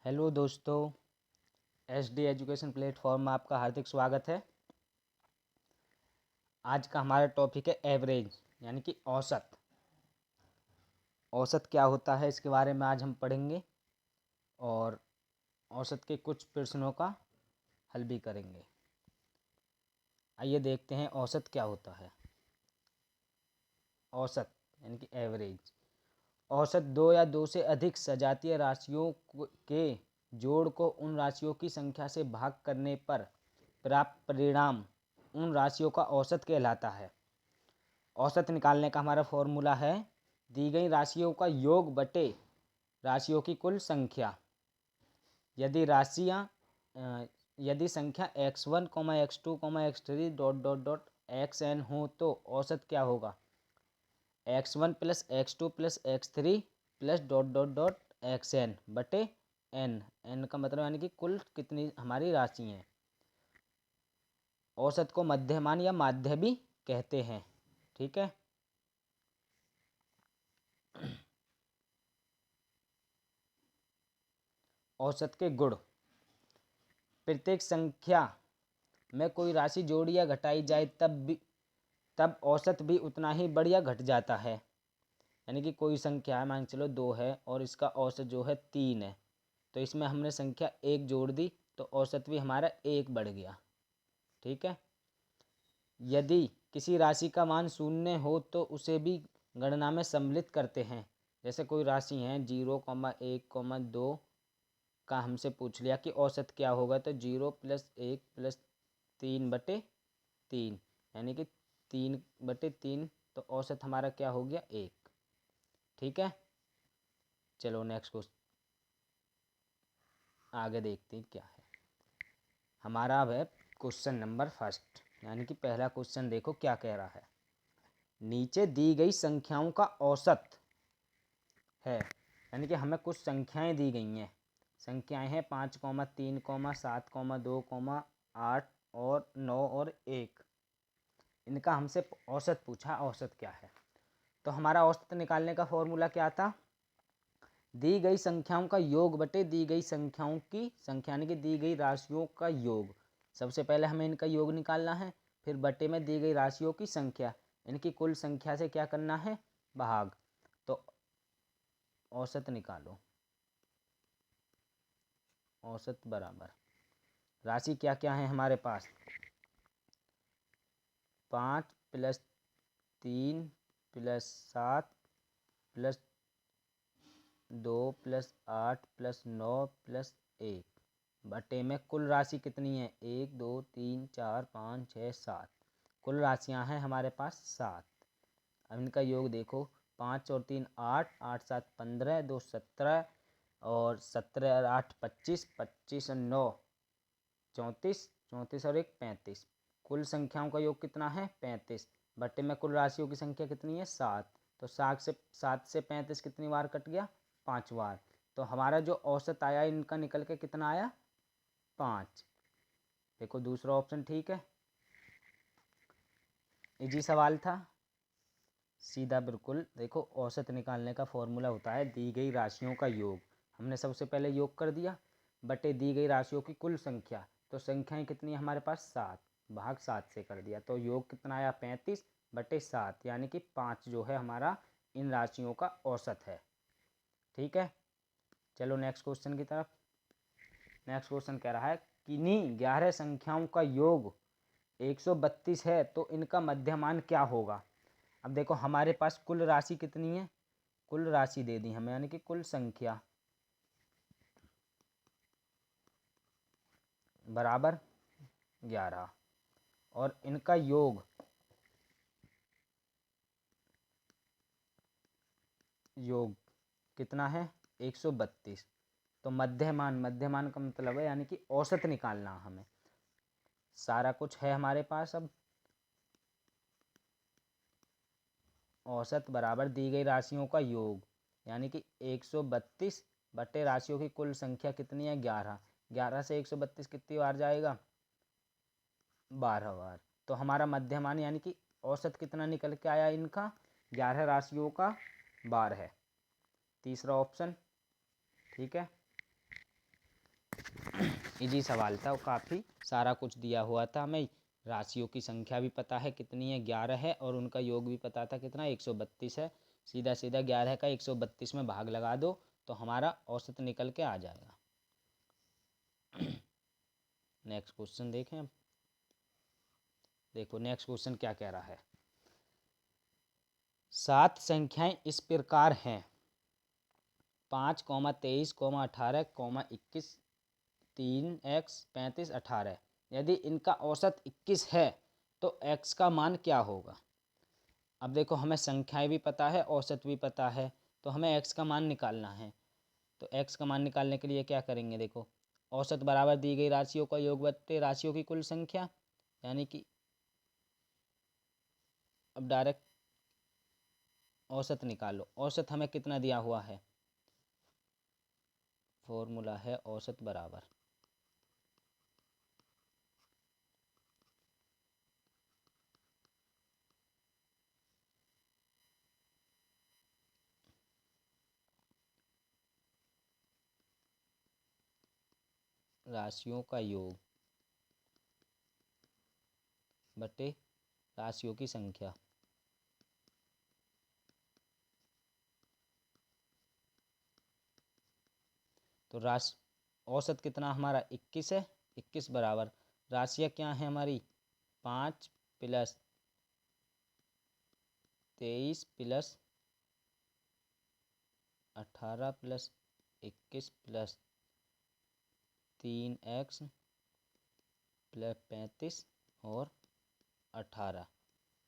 Hello दोस्तों, SD education platform में आपका हार्दिक स्वागत है। आज का हमारा टॉपिक है एवरेज यानी कि औसत। औसत क्या होता है इसके बारे में आज हम पढ़ेंगे और औसत के कुछ प्रश्नों का हल भी करेंगे। आइए देखते हैं औसत क्या होता है। औसत यानी कि एवरेज। औसत दो या दो से अधिक सजातीय राशियों के जोड़ को उन राशियों की संख्या से भाग करने पर प्राप्त परिणाम उन राशियों का औसत कहलाता है। औसत निकालने का हमारा फॉर्मूला है दी गई राशियों का योग बटे राशियों की कुल संख्या। यदि राशियाँ यदि संख्या x1, x2, x3 dot dot dot xn हो तो औसत क्या होगा? x1 plus x2 plus x3 plus dot dot dot xn बटे n। n का मतलब यानी कि कुल कितनी हमारी राशि हैं। औसत को मध्यमान या माध्य भी कहते हैं। ठीक है। औसत के गुण। प्रत्येक संख्या में कोई राशि जोड़ी या घटाई जाए तब औसत भी उतना ही बढ़ या घट जाता है। यानी कि कोई संख्या है, मान के चलो 2 है और इसका औसत जो है 3 है, तो इसमें हमने संख्या 1 जोड़ दी तो औसत भी हमारा 1 बढ़ गया। ठीक है। यदि किसी राशि का मान 0 हो तो उसे भी गणना में सम्मिलित करते हैं। जैसे कोई राशि है 0,1,2 का हमसे पूछ लिया कि औसत क्या होगा, तो 0 प्लस 1 प्लस 3 बटे 3 यानी कि 3 बटे 3, तो औसत हमारा क्या हो गया? 1। ठीक है। चलो नेक्स्ट क्वेश्चन आगे देखते हैं क्या है हमारा। अब है क्वेश्चन नंबर फर्स्ट, यानी कि पहला क्वेश्चन। देखो क्या कह रहा है। नीचे दी गई संख्याओं का औसत है, यानी कि हमें कुछ संख्याएं दी गई हैं। संख्याएं हैं 5, 3, 7, 2, 8 और 9 और 1। इनका हमसे औसत पूछा। औसत क्या है? तो हमारा औसत निकालने का फॉर्मूला क्या था? दी गई संख्याओं का योग बटे दी गई संख्याओं की संख्या, यानी कि दी गई राशियों का योग। सबसे पहले हमें इनका योग निकालना है, फिर बटे में दी गई राशियों की संख्या, इनकी कुल संख्या से क्या करना है? भाग। तो औसत निकालो। औसत बराबर राशि क्या क्या है हमारे पास? 5 plus 3 plus 7 plus 2 plus 8 plus 9 plus 1 बटे में कुल राशि कितनी है? 1 2 3 4 5 6 7। कुल राशियां हैं हमारे पास 7। अब इनका योग देखो। 5 और 3 8, 8 7 15, 2 17 और 17 और 8 25, 25 और 9 34, 34 और 1 35। कुल संख्याओं का योग कितना है? 35 बटे में कुल राशियों की संख्या कितनी है? 7। तो 7 से 35 कितनी बार कट गया? 5 बार। तो हमारा जो औसत आया इनका निकल के कितना आया? 5। देखो दूसरा ऑप्शन ठीक है। इजी सवाल था, सीधा बिल्कुल। देखो औसत निकालने का फॉर्मूला होता है दी गई राशियों का योग। हमने सबसे पहले योग कर दिया बटे दी गई राशियों की कुल संख्या। तो संख्याएं कितनी है हमारे पास? 7। भाग 7 से कर दिया तो योग कितना आया? 35 बटे 7, यानी कि 5 जो है हमारा इन राशियों का औसत है। ठीक है। चलो नेक्स्ट क्वेश्चन की तरफ। नेक्स्ट क्वेश्चन कह रहा है किन्हीं 11 संख्याओं का योग 132 है तो इनका मध्यमान क्या होगा? अब देखो हमारे पास कुल राशि कितनी है? कुल राशि दे दी हमें, यानी कि कुल संख्या बराबर 11 और इनका योग कितना है? 132। तो मध्यमान का मतलब है यानी कि औसत निकालना हमें। सारा कुछ है हमारे पास। अब औसत बराबर दी गई राशियों का योग, यानी कि 132 बटे राशियों की कुल संख्या कितनी है? 11। 11 से 132 कितनी बार जाएगा? 12 बार। तो हमारा मध्यमान यानी कि औसत कितना निकल के आया इनका? 11 राशियों का 12 है। तीसरा ऑप्शन ठीक है। इजी सवाल था और काफ़ी सारा कुछ दिया हुआ था। हमें राशियों की संख्या भी पता है कितनी है, 11 है, और उनका योग भी पता था कितना, 132 है। सीधा सीधा 11 का 132 में भाग लगा दो तो हमारा औसत निकल के आ जाएगा। नेक्स्ट क्वेश्चन देखें अब। देखो नेक्स्ट क्वेश्चन क्या कह रहा है। 7 संख्याएं इस प्रकार हैं 5, 23, 18, 21, 3x, 35, 18। यदि इनका औसत 21 है तो x का मान क्या होगा। अब देखो हमें संख्याएं भी पता है, औसत भी पता है, तो हमें x का मान निकालना है। तो x का मान निकालने के लिए क्या करेंगे, देखो औसत बराबर दी गई राशियों का योग बट्टे राशियों की कुल संख्या, यानी कि अब डायरेक्ट औसत निकालो। औसत हमें कितना दिया हुआ है, फॉर्मूला है औसत बराबर राशियों का योग बटे राशियों की संख्या। तो औसत कितना हमारा 21 है, 21 बराबर राशियाँ क्या है हमारी 5 plus 23 plus 18 plus 21 plus 3x plus 35 और 18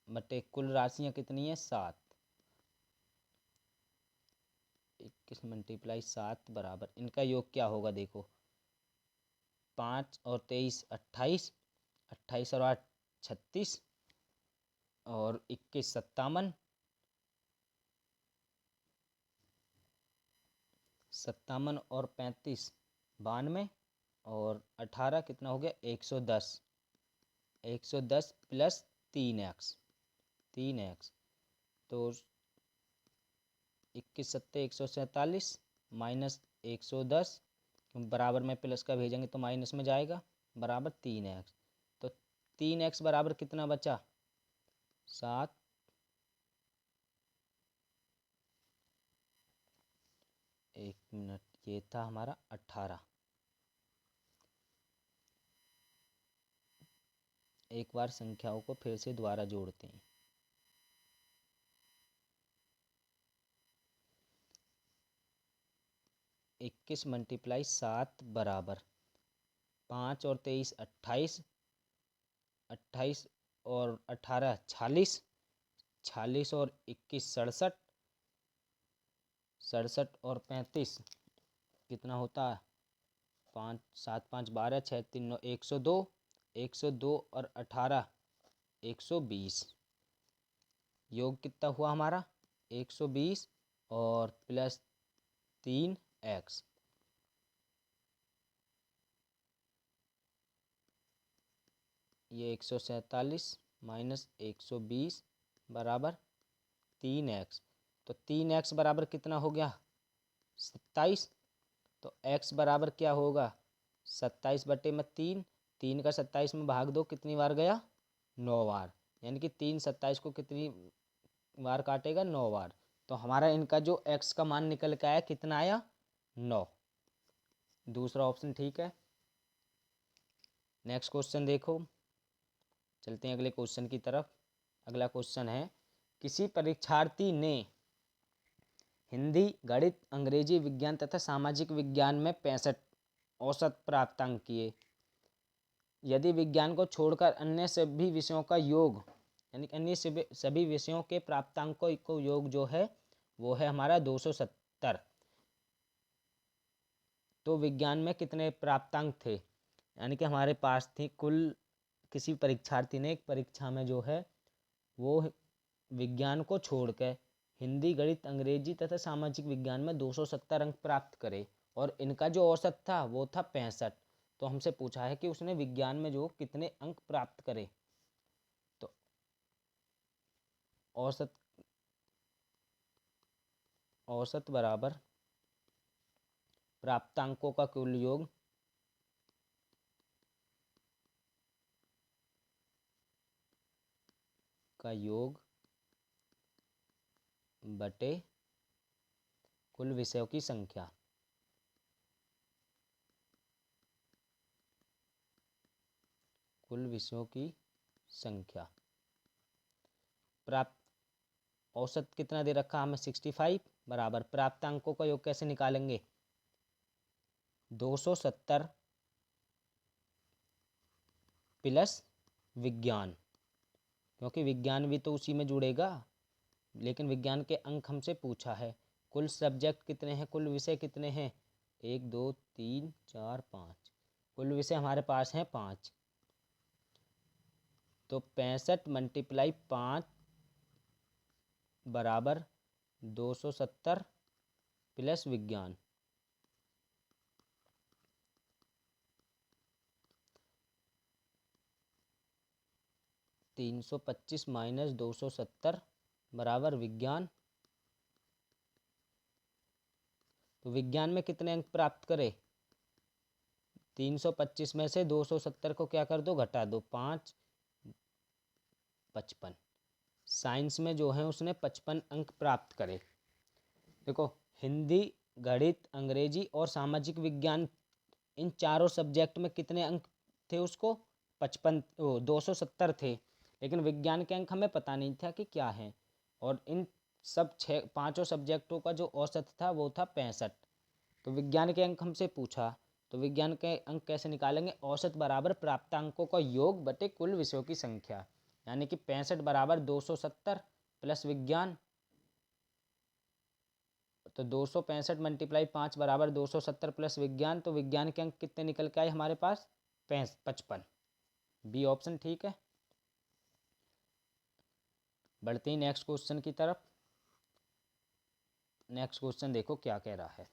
बटे कुल राशियाँ कितनी है 7। 21 मल्टीप्लाई 7 बराबर इनका योग क्या होगा, देखो 5 और 23 28, 28 और 8 36 और 21 57, 57 और 35 92 और 18 कितना हो गया 110। 110 प्लस 3x, 3x तो 21 सत्ते 147 माइनस 110 बराबर में प्लस का भेजेंगे तो माइनस में जाएगा बराबर 3x। तो 3x बराबर कितना बचा 7। एक मिनट, ये था हमारा 18। एक बार संख्याओं को फिर से दोबारा जोड़ते हैं। 21 मल्टीप्लाई 7 बराबर 5 और 23 28, 28 और 18 46, 46 और 21 67, 67 और 35 कितना होता है 5 7 5 12 6 3 9 102, 102 और 18 120। योग कितना हुआ हमारा 120 और प्लस 3x। ये 147 माइनस 120 बराबर 3x। तो 3x बराबर कितना हो गया 27। तो x बराबर क्या होगा 27 बटे में 3, 3 का 27 में भाग दो कितनी बार गया 9 बार, यानी कि 3 27 को कितनी बार काटेगा 9 बार। तो हमारा इनका जो x का मान निकल के आया कितना आया 9। दूसरा ऑप्शन ठीक है। नेक्स्ट क्वेश्चन देखो, चलते हैं अगले क्वेश्चन की तरफ। अगला क्वेश्चन है किसी परीक्षार्थी ने हिंदी, गणित, अंग्रेजी, विज्ञान तथा सामाजिक विज्ञान में 65 औसत प्राप्तांक किए। यदि विज्ञान को छोड़कर अन्य सभी विषयों का योग, यानी कि अन्य सभी विषयों के प्राप्तांकों को योग जो है वो है हमारा 270। तो विज्ञान में कितने प्राप्तांक थे, यानी कि हमारे पास थी कुल, किसी परीक्षार्थी ने एक परीक्षा में जो है वो विज्ञान को छोड़कर हिंदी, गणित, अंग्रेजी तथा सामाजिक विज्ञान में 270 अंक प्राप्त करे और इनका जो औसत था वो था 65। तो हमसे पूछा है कि उसने विज्ञान में जो कितने अंक प्राप्त करे। तो औसत औसत बराबर प्राप्तांकों का कुल योग का योग बटे कुल विषयों की संख्या। कुल विषयों की संख्या। प्राप्त औसत कितना दे रखा हमें 65 बराबर प्राप्तांकों का योग कैसे निकालेंगे 270 प्लस विज्ञान, क्योंकि विज्ञान भी तो उसी में जुड़ेगा, लेकिन विज्ञान के अंक हमसे पूछा है। कुल सब्जेक्ट कितने हैं, कुल विषय कितने हैं 1 2 3 4 5, कुल विषय हमारे पास हैं 5, तो 65 मल्टीप्लाई 5 बराबर 270 प्लस विज्ञान। -325 माइनस 270 बराबर विज्ञान। तो विज्ञान में कितने अंक प्राप्त करें 325 में से 270 को क्या कर दो घटा दो 5 55। साइंस में जो है उसने 55 अंक प्राप्त करे। देखो हिंदी, गणित, अंग्रेजी और सामाजिक विज्ञान इन चारों सब्जेक्ट में कितने अंक थे उसको 270 थे, लेकिन विज्ञान के अंक हमें पता नहीं था कि क्या है, और इन सब पांचों सब्जेक्टों का जो औसत था वो था 65। तो विज्ञान के अंक हमसे पूछा, तो विज्ञान के अंक कैसे निकालेंगे औसत बराबर प्राप्तांकों का योग बटे कुल विषयों की संख्या, यानी कि 65 बराबर 270 प्लस विज्ञान। तो 265 मल्टीप्लाई 5 बराबर 270 प्लस विज्ञान, तो विज्ञान के अंक कितने निकल के आए हमारे पास 55। बी ऑप्शन ठीक है। बढ़ते ही नेक्स्ट क्वेश्चन की तरफ। नेक्स्ट क्वेश्चन देखो क्या कह रहा है।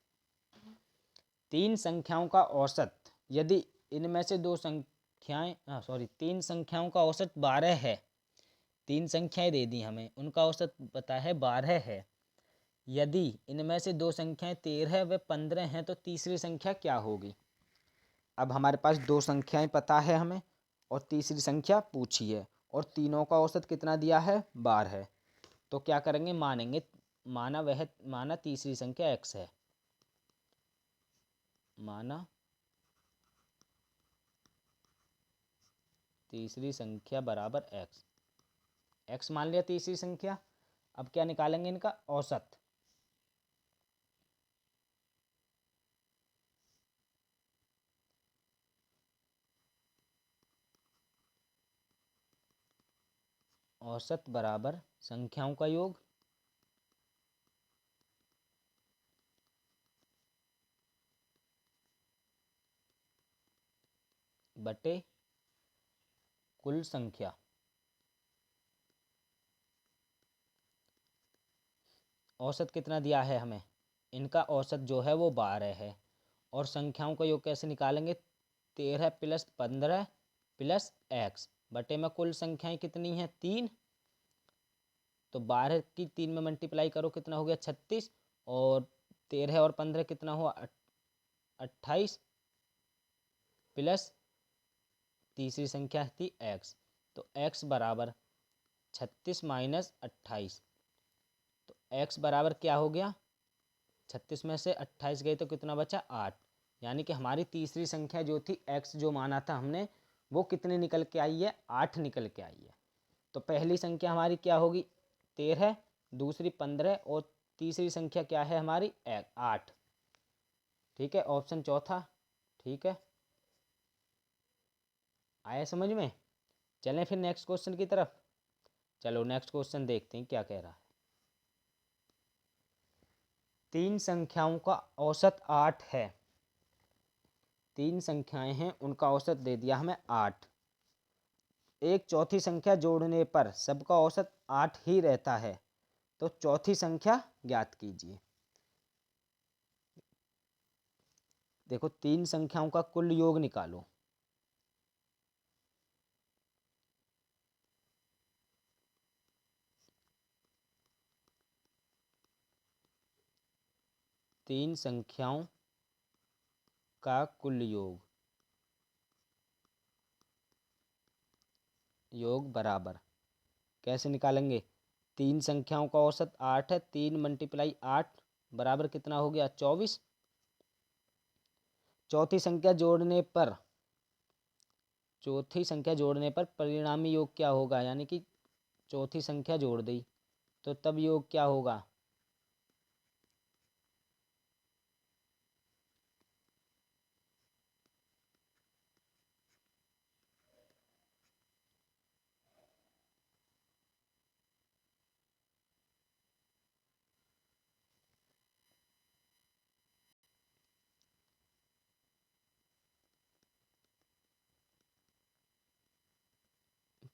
तीन संख्याओं का औसत यदि इनमें से तीन संख्याओं का औसत 12 है। तीन संख्याएं दे दी हमें, उनका औसत पता है 12 है। यदि इनमें से दो संख्याएं 13 व 15 हैं तो तीसरी संख्या क्या होगी। अब हमारे पास दो संख्याएं पता है हमें और तीसरी संख्या पूछी है, और तीनों का औसत कितना दिया है 12 है। तो क्या करेंगे मानेंगे, माना तीसरी संख्या x है, माना तीसरी संख्या बराबर x मान लिया तीसरी संख्या। अब क्या निकालेंगे इनका औसत। औसत बराबर संख्याओं का योग बटे कुल संख्या। औसत कितना दिया है हमें, इनका औसत जो है वो 12 है, और संख्याओं का योग कैसे निकालेंगे 13 प्लस 15 प्लस x बटे में कुल संख्याएं कितनी हैं 3। तो 12 की 3 में मल्टीप्लाई करो कितना हो गया 36, और 13 और 15 कितना हुआ 28 प्लस तीसरी संख्या थी x। तो x बराबर 36 माइनस 28, तो x बराबर क्या हो गया 36 में से 28 गए तो कितना बचा 8, यानी कि हमारी तीसरी संख्या जो थी x जो माना था हमने वो कितने निकल के आई है 8 निकल के आई है। तो पहली संख्या हमारी क्या होगी 13, दूसरी 15 और तीसरी संख्या क्या है हमारी 8। ठीक है, ऑप्शन चौथा ठीक है। आया समझ में। चलें फिर नेक्स्ट क्वेश्चन की तरफ। चलो नेक्स्ट क्वेश्चन देखते हैं क्या कह रहा है। तीन संख्याओं का औसत 8 है। तीन संख्याएं हैं उनका औसत दे दिया हमें 8। एक चौथी संख्या जोड़ने पर सबका औसत 8 ही रहता है, तो चौथी संख्या ज्ञात कीजिए। देखो तीन संख्याओं का कुल योग निकालो। तीन संख्याओं का कुल योग बराबर कैसे निकालेंगे? तीन संख्याओं का औसत 8 है, 3 मल्टीप्लाई 8 बराबर कितना हो गया? 24। चौथी संख्या जोड़ने पर परिणामी योग क्या होगा? यानी कि चौथी संख्या जोड़ दी तो तब योग क्या होगा?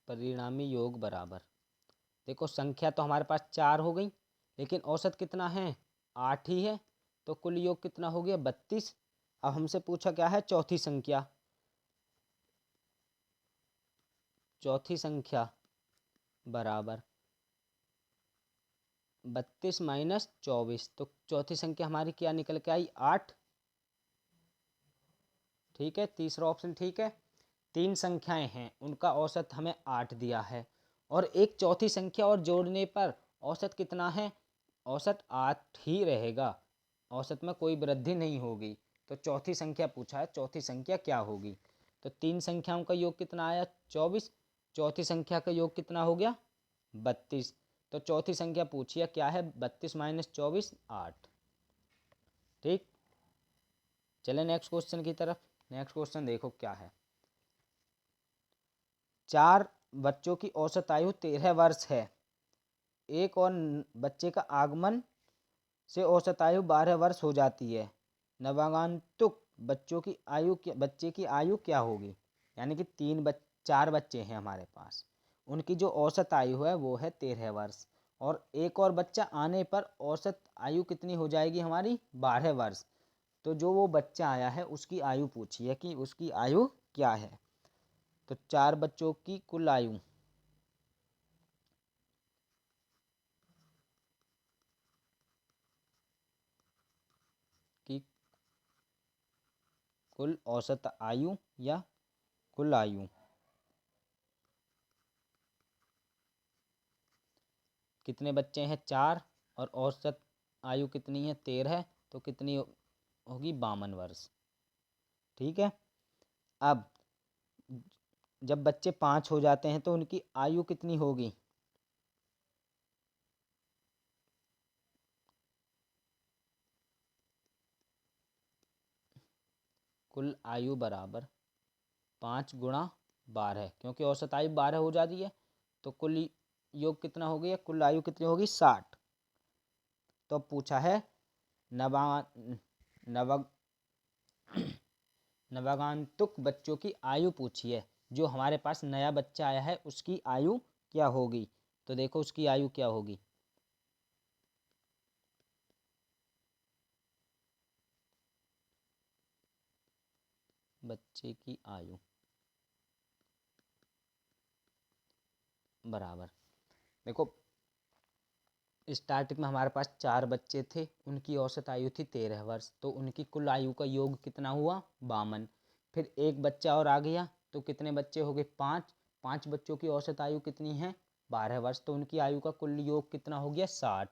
परिणामी योग बराबर, देखो संख्या तो हमारे पास 4 हो गई, लेकिन औसत कितना है? 8 ही है। तो कुल योग कितना हो गया? 32। अब हमसे पूछा क्या है? चौथी संख्या बराबर 32 माइनस 24। तो चौथी संख्या हमारी क्या निकल के आई? 8। ठीक है, तीसरा ऑप्शन ठीक है। तीन संख्याएं हैं, उनका औसत हमें 8 दिया है, और एक चौथी संख्या और जोड़ने पर औसत कितना है? औसत 8 ही रहेगा, औसत में कोई वृद्धि नहीं होगी। तो चौथी संख्या पूछा है, चौथी संख्या क्या होगी? तो तीन संख्याओं का योग कितना आया? 24। चौथी संख्या का योग कितना हो गया? 32। तो चौथी संख्या पूछिए क्या है? 32 माइनस 24, 8। ठीक, चले नेक्स्ट क्वेश्चन की तरफ। नेक्स्ट क्वेश्चन देखो क्या है। 4 बच्चों की औसत आयु 13 वर्ष है। एक और बच्चे का आगमन से औसत आयु 12 वर्ष हो जाती है। नवागंतुक बच्चे की आयु क्या होगी? यानी कि 4 बच्चे हैं हमारे पास, उनकी जो औसत आयु है वो है 13 वर्ष, और एक और बच्चा आने पर औसत आयु कितनी हो जाएगी हमारी? 12 वर्ष। तो जो वो बच्चा आया है उसकी आयु पूछिए कि उसकी आयु क्या है। तो 4 बच्चों की कुल आयु की कुल औसत आयु या कुल आयु कितने बच्चे हैं? 4, और औसत आयु कितनी है? 13। तो कितनी होगी? 52 वर्ष। ठीक है। अब जब बच्चे 5 हो जाते हैं तो उनकी आयु कितनी होगी? कुल आयु बराबर 5 गुणा 12, क्योंकि औसत आयु 12 हो जाती है। तो कुल योग कितना हो गया? कुल आयु कितनी होगी? 60। तो अब पूछा है नवा नव नवागंतुक बच्चों की आयु पूछी है। जो हमारे पास नया बच्चा आया है उसकी आयु क्या होगी? तो देखो उसकी आयु क्या होगी। बच्चे की आयु बराबर, देखो स्टार्टिंग में हमारे पास 4 बच्चे थे, उनकी औसत आयु थी 13 वर्ष, तो उनकी कुल आयु का योग कितना हुआ? 52। फिर एक बच्चा और आ गया तो कितने बच्चे हो गए? 5। 5 बच्चों की औसत आयु कितनी है? 12 वर्ष, तो उनकी आयु का कुल योग कितना हो गया? 60।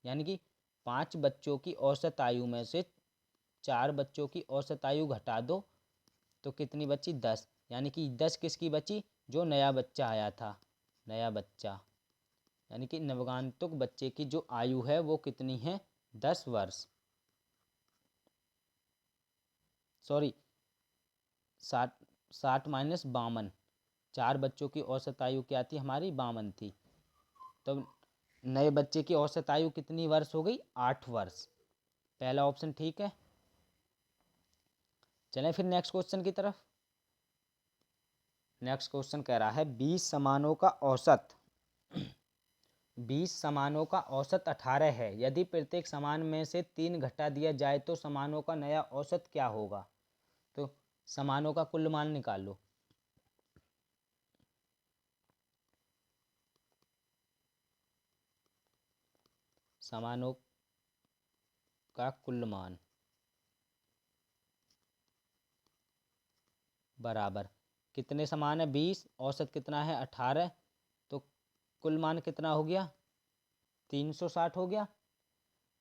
यानी कि 5 बच्चों की औसत आयु में से 4 बच्चों की औसत आयु घटा दो तो कितनी बची? 10। यानी कि 10 किसकी बची? जो नया बच्चा आया था, नया बच्चा, यानी कि नवगांतुक बच्चे की जो आयु है वो कितनी है? 10 वर्ष। सॉरी, 60। 60 माइनस 52, 4 बच्चों की औसत आयु क्या थी हमारी? 52 थी। तो नए बच्चे की औसत आयु कितनी वर्ष हो गई? 8 वर्ष। पहला ऑप्शन ठीक है। चलें फिर नेक्स्ट क्वेश्चन की तरफ। नेक्स्ट क्वेश्चन कह रहा है 20 समानों का औसत 18 है। यदि प्रत्येक समान में से 3 घटा दिया जाए तो समानों का नया औसत क्या होगा? तो समानों का कुल मान निकाल लो। समानों का कुल मान बराबर, कितने समान है? 20, औसत कितना है? 18। तो कुल मान कितना हो गया? 360 हो गया।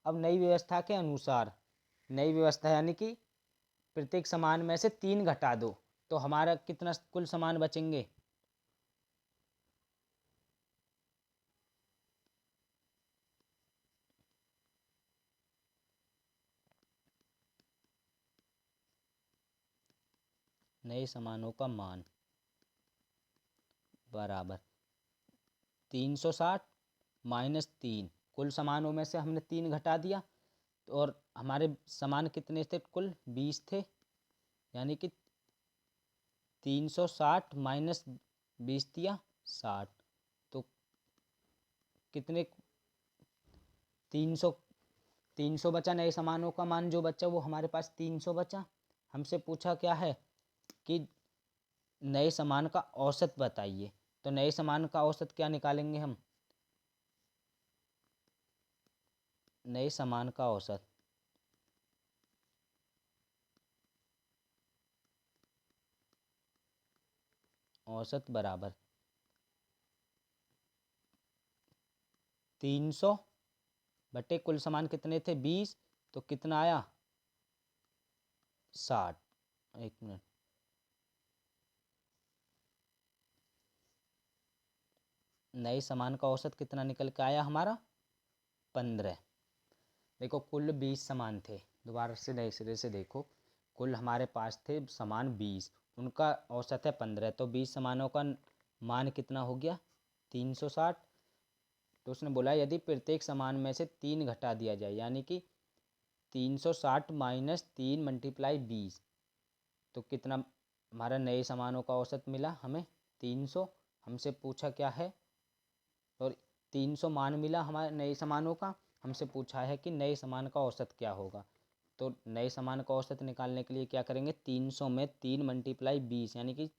अब नई व्यवस्था के अनुसार, नई व्यवस्था यानी कि प्रत्येक समान में से 3 घटा दो, तो हमारा कितना कुल समान बचेंगे? नए समानों का मान बराबर 360 माइनस 3, कुल समानों में से हमने 3 घटा दिया, और हमारे समान कितने थे? कुल 20 थे, यानी कि 360 माइनस 20 दिया 60, तो कितने? 300, 300 बचा। नए समानों का मान जो बचा वो हमारे पास 300 बचा। हमसे पूछा क्या है कि नए समान का औसत बताइए, तो नए समान का औसत क्या निकालेंगे हम? नए समान का औसत बराबर 300 बटे कुल समान कितने थे? 20, तो कितना आया? 60। एक मिनट, नए समान का औसत कितना निकल के आया हमारा? 15। देखो कुल 20 समान थे, दोबारा से नए सिरे से देखो, कुल हमारे पास थे समान 20, उनका औसत है 15, तो 20 समानों का मान कितना हो गया? 360। तो उसने बोला यदि प्रत्येक समान में से 3 घटा दिया जाए, यानी कि 360 माइनस 3 मल्टीप्लाई 20, तो कितना हमारा नए समानों का औसत मिला हमें? 300। हमसे पूछा क्या है, और 300 मान मिला हमारे नए समानों का, हमसे पूछा है कि नए समान का औसत क्या होगा। तो नए समान का औसत निकालने के लिए क्या करेंगे? 300 में 3 मल्टीप्लाई 20, यानी कि,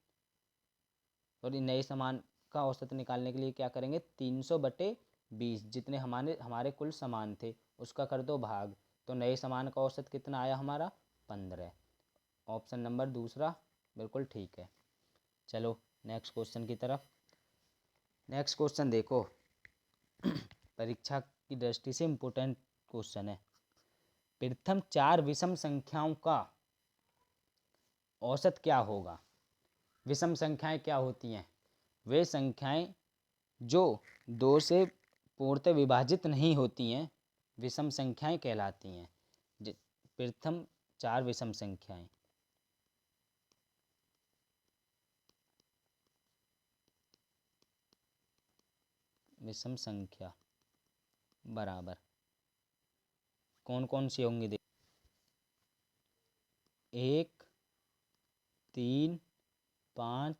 और नए समान का औसत निकालने के लिए क्या करेंगे? 300 बटे 20, जितने हमारे हमारे कुल समान थे उसका कर दो भाग, तो नए समान का औसत कितना आया हमारा? 15। ऑप्शन नंबर दूसरा बिल्कुल ठीक है। चलो नेक्स्ट क्वेश्चन की तरफ। नेक्स्ट क्वेश्चन देखो, परीक्षा की दृष्टि से इम्पोर्टेंट क्वेश्चन है। प्रथम 4 विषम संख्याओं का औसत क्या होगा? विषम संख्याएं क्या होती हैं? वे संख्याएं जो 2 से पूर्णतः विभाजित नहीं होती हैं, विषम संख्याएं कहलाती हैं। प्रथम 4 विषम संख्याएं, विषम संख्या बराबर कौन कौन सी होंगी? देख, 1, 3, 5,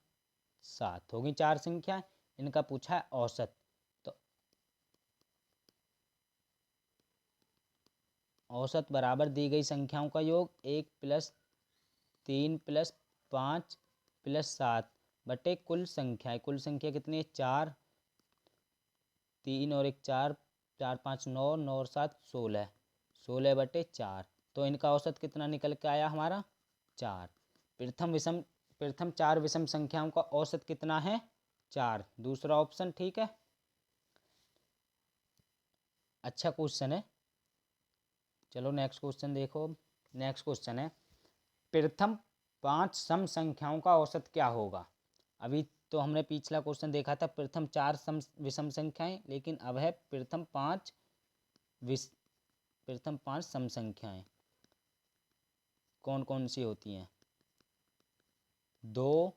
7 होगी 4 संख्याएं। इनका पूछा है औसत, तो औसत बराबर दी गई संख्याओं का योग 1 प्लस 3 प्लस 5 प्लस 7 बटे कुल संख्याएं। कुल संख्या कितनी है? 4, 3 और 1 4, 4 5 9, 9 और 7 16, 16 बटे 4, तो इनका औसत कितना निकल के आया हमारा? 4। प्रथम 4 विषम संख्याओं का औसत कितना है? 4। दूसरा ऑप्शन ठीक है, अच्छा क्वेश्चन है। चलो नेक्स्ट क्वेश्चन देखो। नेक्स्ट क्वेश्चन है, प्रथम 5 सम संख्याओं का औसत क्या होगा? अभी तो हमने पिछला क्वेश्चन देखा था प्रथम 4 विषम संख्याएं, लेकिन अब है विस प्रथम 5 सम संख्याएं कौन कौन सी होती हैं? 2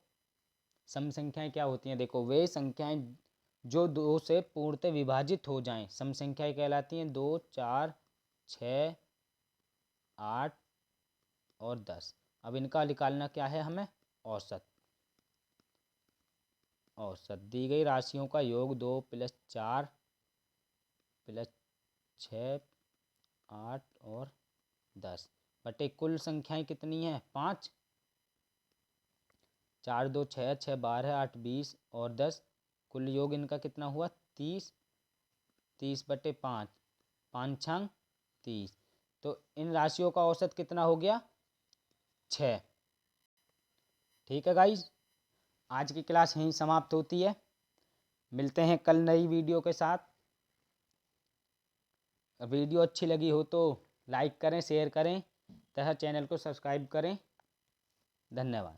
सम संख्याएं क्या होती हैं? देखो, वे संख्याएं जो 2 से पूर्णतः विभाजित हो जाएं सम संख्याएं कहलाती हैं। 2, 4, 6, 8 और 10। अब इनका निकालना क्या है हमें? औसत। औसत दी गई राशियों का योग 2 प्लस 4 प्लस 6, 8 और 10 बटे कुल संख्याएं कितनी हैं? 5। 4 2 6, 6 12, 8 20 और 10, कुल योग इनका कितना हुआ? 30। 30 बटे 5, 5 छंग 30, तो इन राशियों का औसत कितना हो गया? 6। ठीक है गाइज, आज की क्लास यहीं समाप्त होती है। मिलते हैं कल नई वीडियो के साथ। वीडियो अच्छी लगी हो तो लाइक करें, शेयर करें तथा चैनल को सब्सक्राइब करें। धन्यवाद।